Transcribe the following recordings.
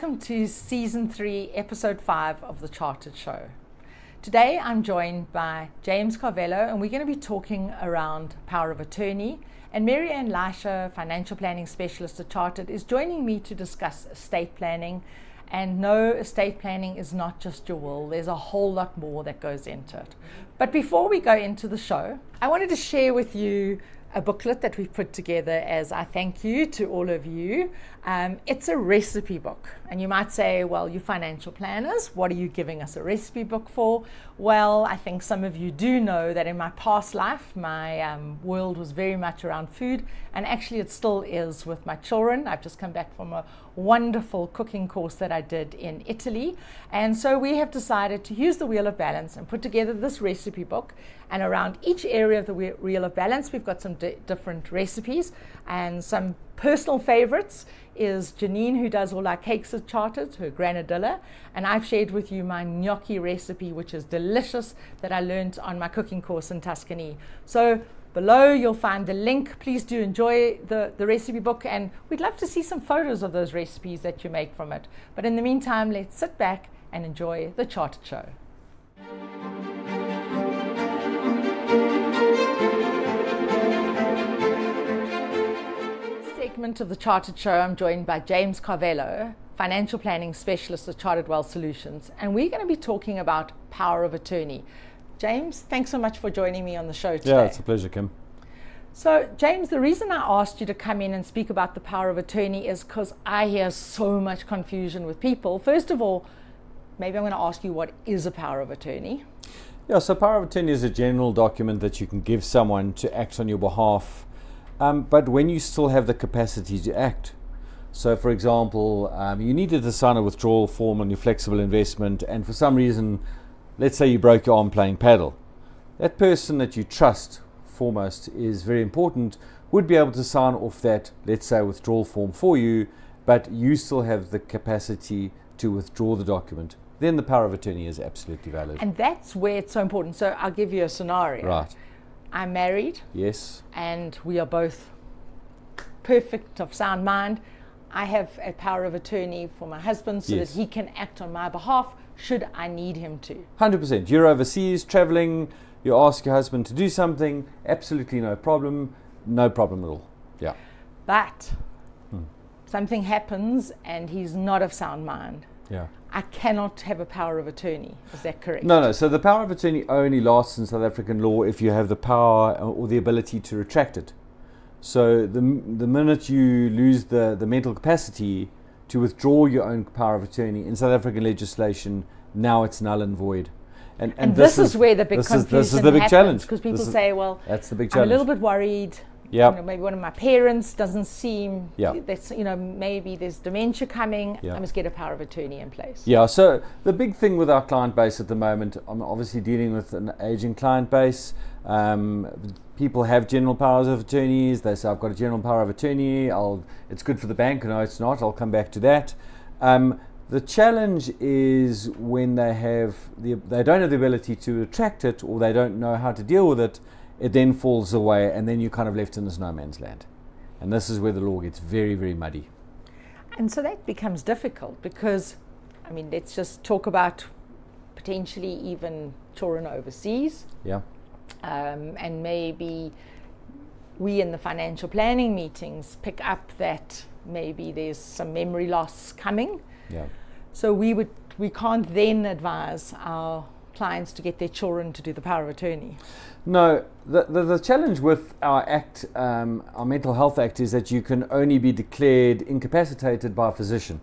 welcome to Season 3, Episode 5 of The Chartered Show. Today I'm joined by James Carvalho, and we're going to be talking around power of attorney. And Maryanne, Leicher, financial planning specialist at Chartered, is joining me to discuss estate planning. And no, estate planning is not just your will. There's a whole lot more that goes into it. But before we go into the show, I wanted to share with you a booklet that we've put together as a thank you to all of you. It's a recipe book. And you might say, well, you financial planners, what are you giving us a recipe book for? Well, I think some of you do know that in my past life, my world was very much around food. And actually it still is with my children. I've just come back from a wonderful cooking course that I did in Italy. And so we have decided to use the Wheel of Balance and put together this recipe book. And around each area of the Wheel of Balance, we've got some different recipes, and some personal favorites is Janine, who does all our cakes at Chartered, her granadilla, and I've shared with you my gnocchi recipe, which is delicious, that I learned on my cooking course in Tuscany. So below you'll find the link. Please do enjoy the recipe book, and we'd love to see some photos of those recipes that you make from it. But in the meantime, let's sit back and enjoy the Chartered Show. Segment of the Chartered Show, I'm joined by James Carvalho, financial planning specialist at Chartered Wealth Solutions, and we're going to be talking about power of attorney. James, thanks so much for joining me on the show today. Yeah, it's a pleasure, Kim. So, James, the reason I asked you to come in and speak about the power of attorney is because I hear so much confusion with people. First of all, maybe I'm going to ask you, what is a power of attorney? Yeah, so power of attorney is a general document that you can give someone to act on your behalf, but when you still have the capacity to act. So, for example, you needed to sign a withdrawal form on your flexible investment, and for some reason, let's say you broke your arm playing paddle. That person that you trust foremost is very important, would be able to sign off that, let's say, withdrawal form for you, but you still have the capacity to withdraw the document. Then the power of attorney is absolutely valid. And that's where it's so important. So I'll give you a scenario. Right. I'm married. Yes. And we are both perfect of sound mind. I have a power of attorney for my husband so Yes. that he can act on my behalf should I need him to. 100%. You're overseas, traveling, you ask your husband to do something, absolutely no problem at all. Yeah. But something happens and he's not of sound mind. Yeah. I cannot have a power of attorney. Is that correct? No. So the power of attorney only lasts in South African law if you have the power or the ability to retract it. So the minute you lose the mental capacity to withdraw your own power of attorney in South African legislation, now it's null and void. And this is where the big confusion this is the big happens, challenge. because people say, well, that's the big I'm challenge. a little bit worried. Yep. Maybe one of my parents doesn't seem, Yep. that's, maybe there's dementia coming. Yep. I must get a power of attorney in place. Yeah, so the big thing with our client base at the moment, I'm obviously dealing with an aging client base. People have general powers of attorneys. They say, I've got a general power of attorney. It's good for the bank. No, it's not. I'll come back to that. The challenge is when they don't have the ability to retract it, or they don't know how to deal with it. It then falls away, and then you're kind of left in this no man's land. And this is where the law gets very, very muddy. And so that becomes difficult because, let's just talk about potentially even children overseas. Yeah. And maybe we in the financial planning meetings pick up that maybe there's some memory loss coming. Yeah. So we can't then advise our clients to get their children to do the power of attorney. No, the challenge with our act, our Mental Health Act, is that you can only be declared incapacitated by a physician.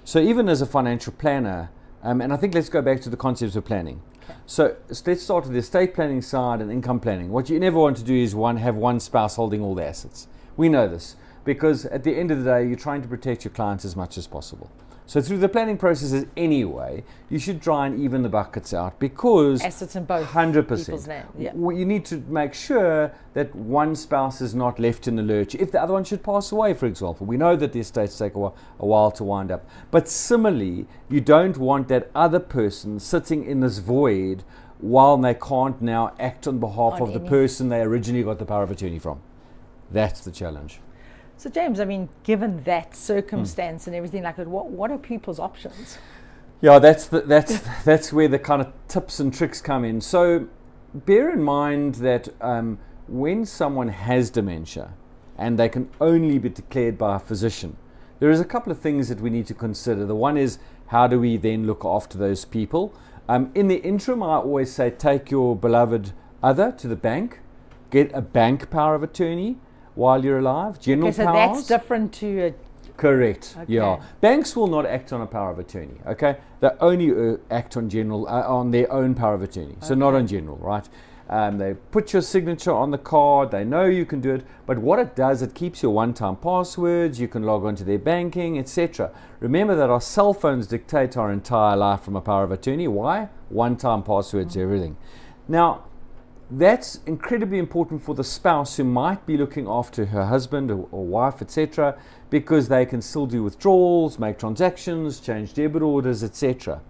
So even as a financial planner, and I think let's go back to the concepts of planning. Okay. So let's start with the estate planning side and income planning. What you never want to do is have one spouse holding all the assets. We know this because at the end of the day, you're trying to protect your clients as much as possible. So through the planning processes anyway, you should try and even the buckets out, because assets in both 100%. people's name. Yeah. You need to make sure that one spouse is not left in the lurch if the other one should pass away, for example. We know that the estates take a while to wind up. But similarly, you don't want that other person sitting in this void while they can't now act on behalf of the person they originally got the power of attorney from. That's the challenge. So James, I mean, given that circumstance and everything like that, what are people's options? Yeah, that's where the kind of tips and tricks come in. So bear in mind that when someone has dementia and they can only be declared by a physician, there is a couple of things that we need to consider. The one is, how do we then look after those people? In the interim, I always say take your beloved other to the bank, get a bank power of attorney while you're alive. General okay, so powers. that's different to a... Correct. Okay. Yeah. Banks will not act on a power of attorney. Okay. They only act on general on their own power of attorney. So not on general, right? They put your signature on the card. They know you can do it. But what it does, it keeps your one-time passwords. You can log on to their banking, etc. Remember that our cell phones dictate our entire life from a power of attorney. Why? One-time passwords, everything. Now, that's incredibly important for the spouse who might be looking after her husband or wife, etc., because they can still do withdrawals, make transactions, change debit orders, etc.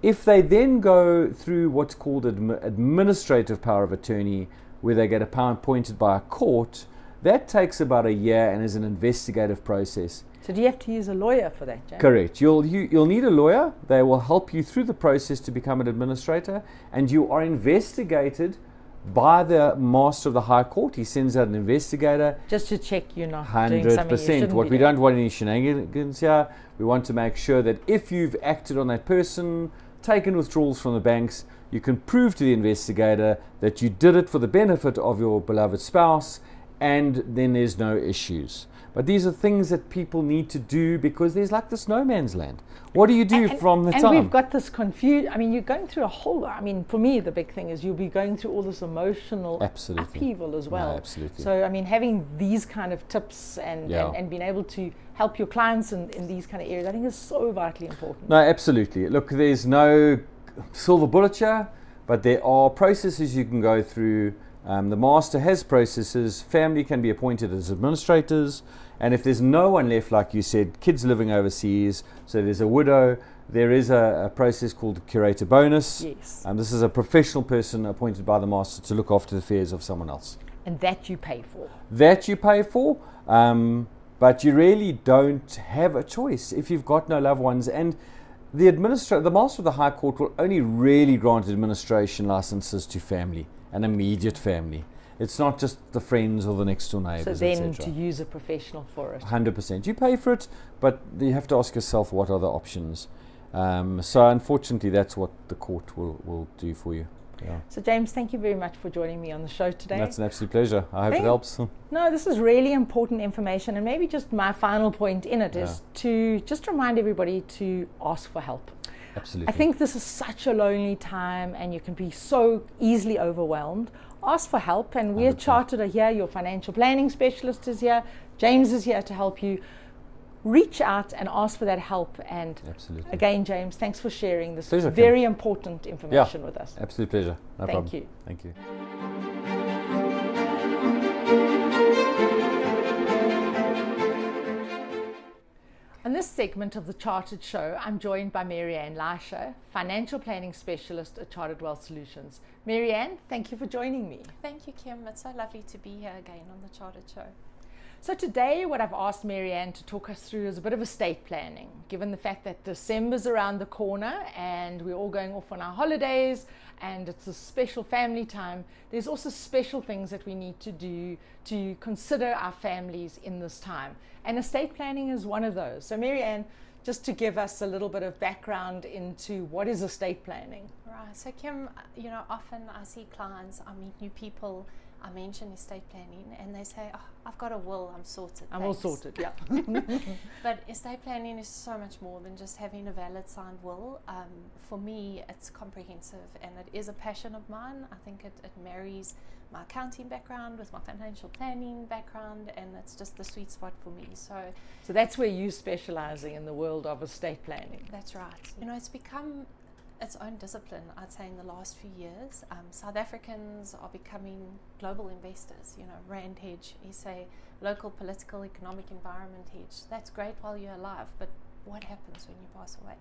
If they then go through what's called administrative power of attorney, where they get a power appointed by a court, that takes about a year and is an investigative process. So do you have to use a lawyer for that, James? Correct. You'll need a lawyer. They will help you through the process to become an administrator, and you are investigated by the master of the High Court. He sends out an investigator. Just to check you're not doing something you shouldn't 100%. What be we doing. don't want any shenanigans here. We want to make sure that if you've acted on that person, taken withdrawals from the banks, you can prove to the investigator that you did it for the benefit of your beloved spouse, and then there's no issues. But these are things that people need to do because there's like this no man's land. What do you do from the time? And we've got this confusion. I mean, you're going through a whole, I mean, for me, the big thing is you'll be going through all this emotional upheaval as well. No, absolutely. So, I mean, having these kind of tips and being able to help your clients in these kind of areas, I think is so vitally important. No, absolutely. Look, there's no silver bullet here, but there are processes you can go through. The master has processes. Family can be appointed as administrators. And if there's no one left, like you said, kids living overseas, so there's a widow, there is a process called the curated bonus. Yes. This is a professional person appointed by the master to look after the affairs of someone else. And that you pay for. That you pay for, but you really don't have a choice if you've got no loved ones. And the master of the High Court will only really grant administration licenses to family, an immediate family. It's not just the friends or the next door neighbours, So then etc. to use a professional for it. 100%. You pay for it, but you have to ask yourself what are the options. So unfortunately, that's what the court will do for you. Yeah. So James, thank you very much for joining me on the show today. That's an absolute pleasure. I hope it helps. No, this is really important information, and maybe just my final point in it is to just remind everybody to ask for help. Absolutely. I think this is such a lonely time and you can be so easily overwhelmed. Ask for help, and we at Chartered are here. Your financial planning specialist is here. James is here to help you. Reach out and ask for that help. And again, James, thanks for sharing this very important information with us. Absolute pleasure. No problem. Thank you. Thank you. On this segment of the Chartered Show, I'm joined by Maryanne Leicher, Financial Planning Specialist at Chartered Wealth Solutions. Maryanne, thank you for joining me. Thank you, Kim. It's so lovely to be here again on the Chartered Show. So today what I've asked Maryanne to talk us through is a bit of estate planning, given the fact that December's around the corner and we're all going off on our holidays and it's a special family time. There's also special things that we need to do to consider our families in this time. And estate planning is one of those. So Maryanne, just to give us a little bit of background into what is estate planning. Right. So Kim, you know, often I see clients, I meet new people, I mention estate planning and they say, oh, I've got a will, I'm sorted. I'm all sorted, yeah. But estate planning is so much more than just having a valid signed will. For me, it's comprehensive and it is a passion of mine. I think it marries my accounting background with my financial planning background, and it's just the sweet spot for me. So that's where you're specializing in the world of estate planning. That's right. You know, it's become its own discipline, I'd say, in the last few years. South Africans are becoming global investors. You know, Rand hedge is a local political economic environment hedge. That's great while you're alive, but what happens when you pass away?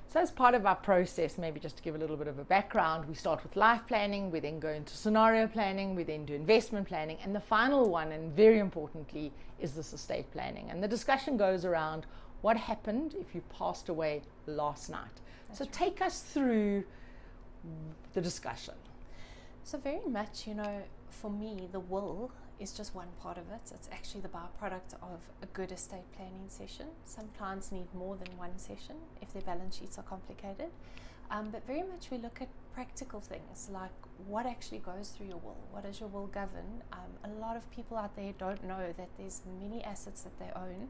So as part of our process, maybe just to give a little bit of a background, we start with life planning, we then go into scenario planning, we then do investment planning, and the final one, and very importantly, is this estate planning. And the discussion goes around what happened if you passed away last night. That's so right. take us through the discussion. So very much, for me, the will is just one part of it. It's actually the byproduct of a good estate planning session. Some clients need more than one session if their balance sheets are complicated. But very much we look at practical things like what actually goes through your will. What does your will govern? A lot of people out there don't know that there's many assets that they own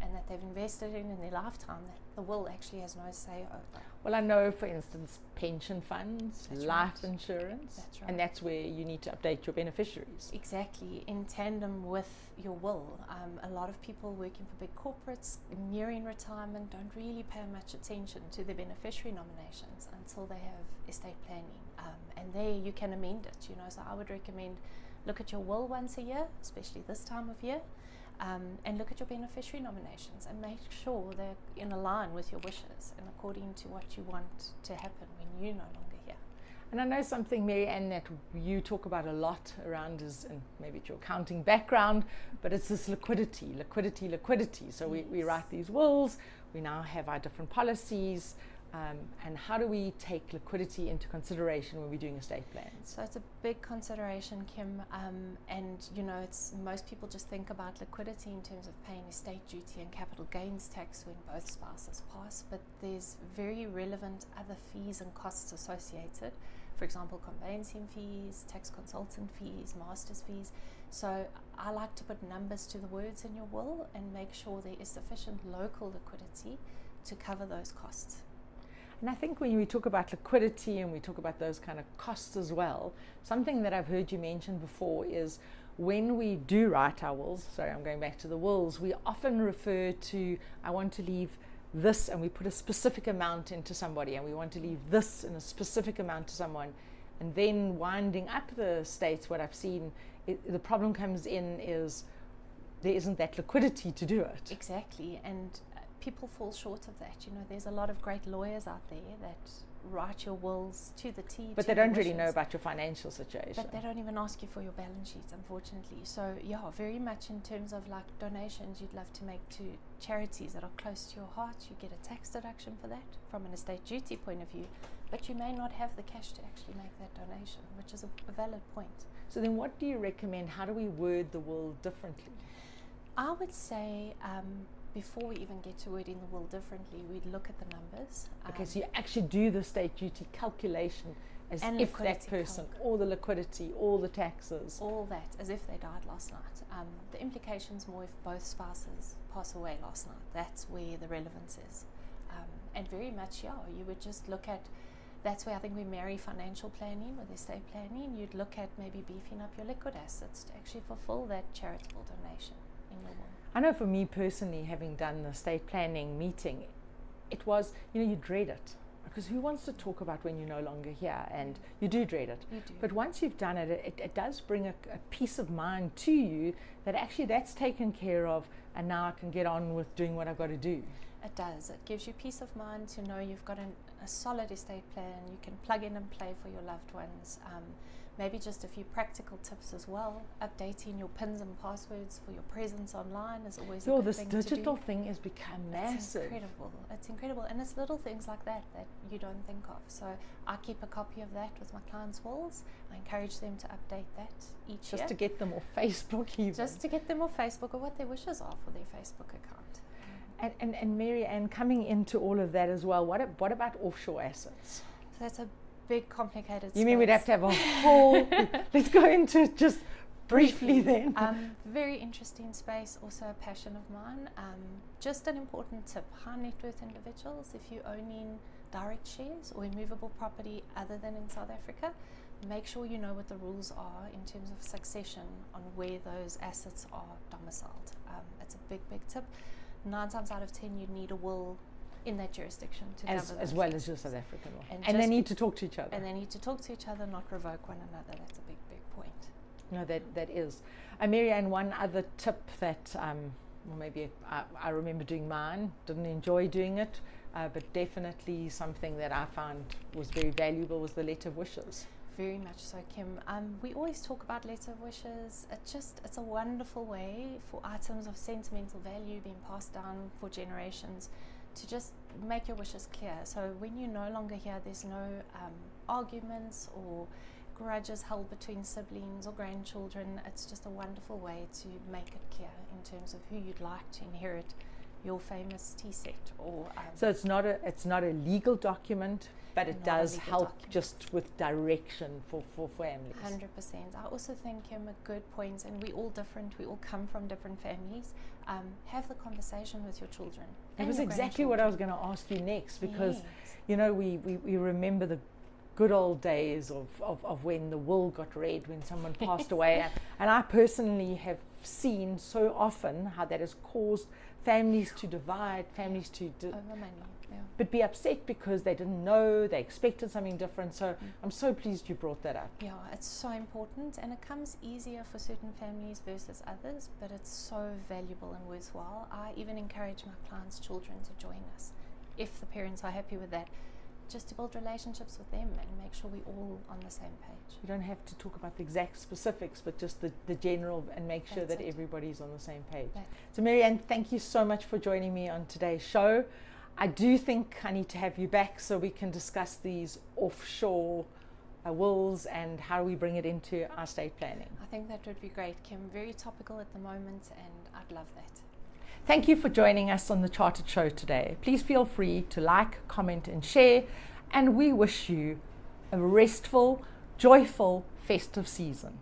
and that they've invested in their lifetime that the will actually has no say over. Well, I know, for instance, pension funds, That's life right. insurance, That's right. and that's where you need to update your beneficiaries. Exactly, in tandem with your will. A lot of people working for big corporates, nearing retirement, don't really pay much attention to their beneficiary nominations until they have estate planning. And there you can amend it, So I would recommend look at your will once a year, especially this time of year, and look at your beneficiary nominations and make sure they're in line with your wishes and according to what you want to happen when you're no longer here. And I know something, Maryanne, that you talk about a lot around is, and maybe it's your accounting background, but it's this liquidity. So we write these wills, we now have our different policies, and how do we take liquidity into consideration when we're doing estate plans? So it's a big consideration, Kim, and it's most people just think about liquidity in terms of paying estate duty and capital gains tax when both spouses pass, but there's very relevant other fees and costs associated. For example, conveyancing fees, tax consultant fees, master's fees. So I like to put numbers to the words in your will and make sure there is sufficient local liquidity to cover those costs. And I think when we talk about liquidity and we talk about those kind of costs as well, something that I've heard you mention before is when we do write our wills, sorry, I'm going back to the wills, we often refer to, I want to leave this, and we put a specific amount into somebody, and we want to leave this in a specific amount to someone. And then winding up the estates, what I've seen, the problem comes in is there isn't that liquidity to do it. Exactly, and people fall short of that. There's a lot of great lawyers out there that write your wills to the T. But they don't really know about your financial situation. But they don't even ask you for your balance sheets, unfortunately. So yeah, very much in terms of like donations you'd love to make to charities that are close to your heart, you get a tax deduction for that from an estate duty point of view, but you may not have the cash to actually make that donation, which is a valid point. So then what do you recommend? How do we word the will differently? I would say before we even get to wording the will differently, we'd look at the numbers. Okay, so you actually do the state duty calculation as if that person, all the liquidity, all the taxes. All that, as if they died last night. The implications more if both spouses pass away last night. That's where the relevance is. And very much, you would just look at, that's where I think we marry financial planning with estate planning. You'd look at maybe beefing up your liquid assets to actually fulfill that charitable donation in your will. I know for me personally, having done the estate planning meeting, it was, you dread it. Because who wants to talk about when you're no longer here? And you do dread it. You do. But once you've done it, it does bring a peace of mind to you that actually that's taken care of, and now I can get on with doing what I've got to do. It does. It gives you peace of mind to know you've got a solid estate plan. You can plug in and play for your loved ones. Maybe just a few practical tips as well. Updating your PINs and passwords for your presence online is always a good thing to do. This digital thing has become massive. It's incredible. And it's little things like that you don't think of. So I keep a copy of that with my clients' walls. I encourage them to update that each year. Just to get them off Facebook even. Just to get them off Facebook, or what their wishes are for their Facebook account. And Maryanne, coming into all of that as well, what about offshore assets? So it's a big, complicated You mean we'd have to have a whole... Let's go into it just briefly then. Very interesting space, also a passion of mine. Just an important tip, high net worth individuals, if you're owning direct shares or immovable property other than in South Africa, make sure you know what the rules are in terms of succession on where those assets are domiciled. It's a big, big tip. 9 times out of 10 you need a will in that jurisdiction to cover as well as your South African law. And they need to talk to each other. And they need to talk to each other, not revoke one another. That's a big, big point. No, that is. Maryanne, one other tip that, well, maybe I remember doing mine, didn't enjoy doing it, but definitely something that I found was very valuable was the letter of wishes. Very much so, Kim. We always talk about letter of wishes. It's a wonderful way for items of sentimental value being passed down for generations to just make your wishes clear. So when you're no longer here, there's no arguments or grudges held between siblings or grandchildren. It's just a wonderful way to make it clear in terms of who you'd like to inherit your famous tea set. Or so it's not a legal document, but it does help document. Just with direction for families. 100%. I also think, Kim, a good point, and we're all different, we all come from different families. Have the conversation with your children. That was exactly what I was going to ask you next, because Yes. you know we remember the good old days of when the will got read when someone passed away, and I personally have seen so often how that has caused families to divide, families to over money. Yeah. but be upset because they didn't know, they expected something different. So I'm so pleased you brought that up. Yeah, it's so important, and it comes easier for certain families versus others, but it's so valuable and worthwhile. I even encourage my clients' children to join us, if the parents are happy with that, just to build relationships with them and make sure we're all on the same page. You don't have to talk about the exact specifics, but just the general, and make sure That's that it. everybody's on the same page. That- So Maryanne, thank you so much for joining me on today's show. I do think I need to have you back so we can discuss these offshore wills and how we bring it into our estate planning. I think that would be great, Kim. Very topical at the moment, and I'd love that. Thank you for joining us on the Chartered Show today. Please feel free to like, comment and share, and we wish you a restful, joyful, festive season.